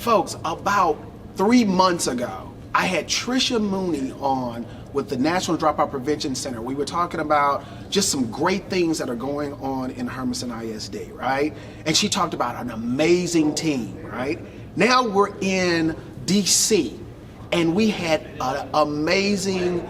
Folks, about 3 months ago, I had Trisha Mooney on with the National Dropout Prevention Center. We were talking about just some great things that are going on in Hermiston ISD, right? And she talked about an amazing team, right? Now we're in DC, and we had an amazing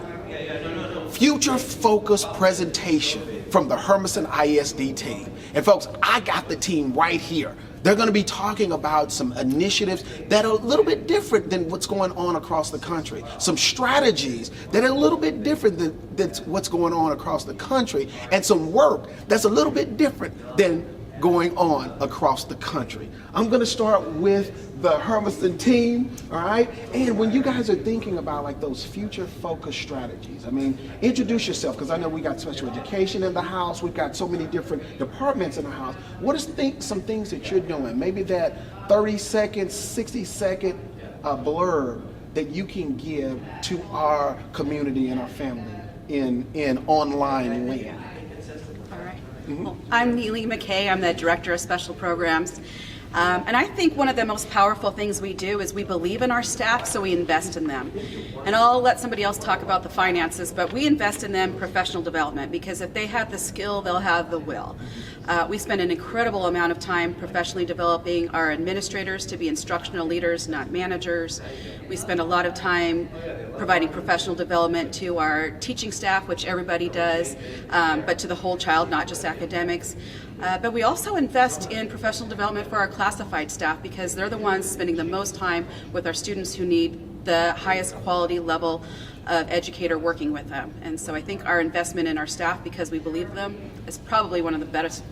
future-focused presentation from the Hermiston ISD team. And folks, I got the team right here. They're going to be talking about some initiatives that are a little bit different than what's going on across the country. Some strategies that are a little bit different than what's going on across the country. And some work that's a little bit different than going on across the country. I'm going to start with the Hermiston team, all right? And when you guys are thinking about like those future focused strategies, I mean, introduce yourself, because I know we got special education in the house, we've got so many different departments in the house. What is some things that you're doing? Maybe that 30-second, 60-second blurb that you can give to our community and our family in online land. Well, I'm Neely McKay. I'm the Director of Special Programs. And I think one of the most powerful things we do is we believe in our staff, so we invest in them. And I'll let somebody else talk about the finances, but we invest in them professional development, because if they have the skill, they'll have the will. We spend an incredible amount of time professionally developing our administrators to be instructional leaders, not managers. We spend a lot of time providing professional development to our teaching staff, which everybody does, but to the whole child, not just academics. But we also invest in professional development for our classified staff, because they're the ones spending the most time with our students who need the highest quality level of educator working with them. And so I think our investment in our staff, because we believe in them, is probably one of the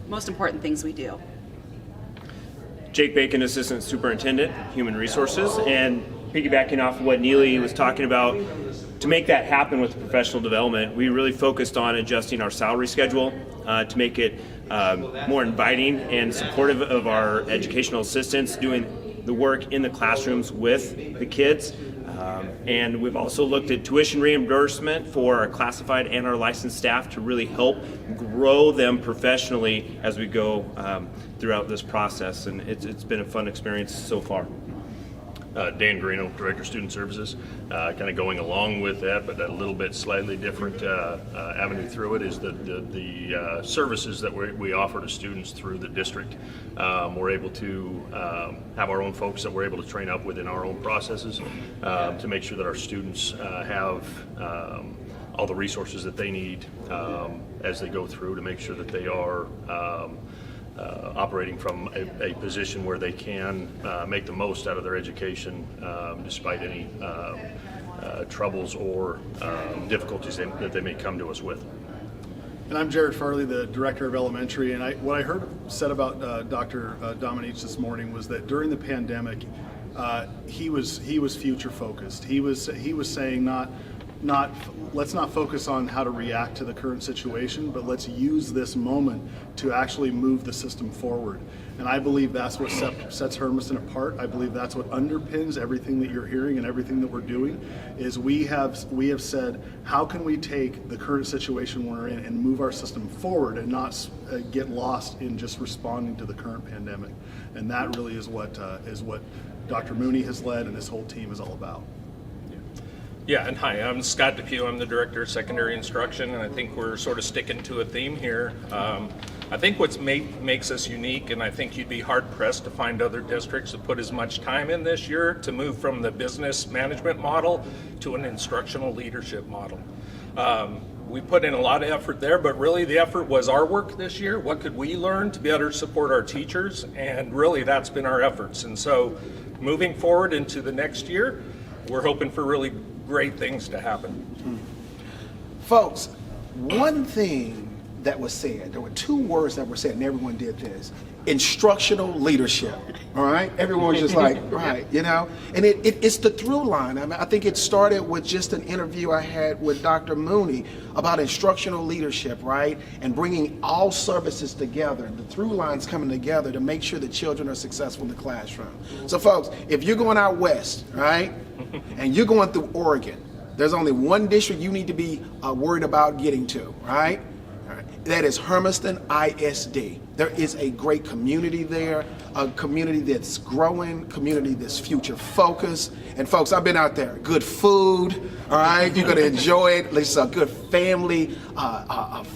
most important things we do. Jake Bacon, Assistant Superintendent, Human Resources, and piggybacking off of what Neely was talking about, to make that happen with professional development, we really focused on adjusting our salary schedule to make it more inviting and supportive of our educational assistants doing the work in the classrooms with the kids. And we've also looked at tuition reimbursement for our classified and our licensed staff to really help grow them professionally as we go throughout this process. And it's been a fun experience so far. Dan Greeno, Director of Student Services. Kind of going along with that, but a little bit slightly different avenue through it is the services that we offer to students through the district. We're able to have our own folks that we're able to train up within our own processes to make sure that our students have all the resources that they need as they go through, to make sure that they are operating from a position where they can make the most out of their education despite any troubles or difficulties that they may come to us with. And I'm Jared Farley, the Director of Elementary, and what I heard said about Dr. Dominique this morning was that during the pandemic, he was future focused. He was saying let's not focus on how to react to the current situation, but let's use this moment to actually move the system forward. And I believe that's what sets Hermiston apart. I believe that's what underpins everything that you're hearing and everything that we're doing. Is we have said, how can we take the current situation we're in and move our system forward and not get lost in just responding to the current pandemic. And that really is what Dr. Mooney has led and this whole team is all about. Yeah, and hi, I'm Scott DePue. I'm the Director of Secondary Instruction, and I think we're sort of sticking to a theme here. I think what makes us unique, and I think you'd be hard-pressed to find other districts that put as much time in this year to move from the business management model to an instructional leadership model. We put in a lot of effort there, but really the effort was our work this year. What could we learn to better support our teachers? And really that's been our efforts. And so moving forward into the next year, we're hoping for really great things to happen. Folks, one thing that was said, there were two words that were said, and everyone did this: instructional leadership. All right, everyone was just like, right, you know, and it's the through line. I mean, I think it started with just an interview I had with Dr. Mooney about instructional leadership, right, and bringing all services together, the through lines coming together to make sure the children are successful in the classroom. So, folks, if you're going out west, right, and you're going through Oregon, there's only one district you need to be worried about getting to, right? All right. That is Hermiston ISD. There is a great community there, a community that's growing, community that's future focused. And folks, I've been out there. Good food, all right? You're going to enjoy it. It's a good family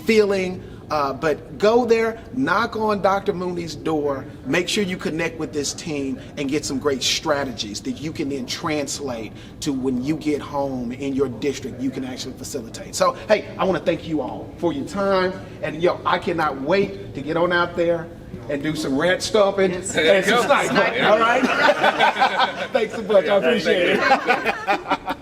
feeling. But go there, knock on Dr. Mooney's door, make sure you connect with this team and get some great strategies that you can then translate to when you get home in your district, you can actually facilitate. So, hey, I want to thank you all for your time. And, I cannot wait to get on out there and do some rat stomping and some sniping. All right? Thanks so much. I appreciate it.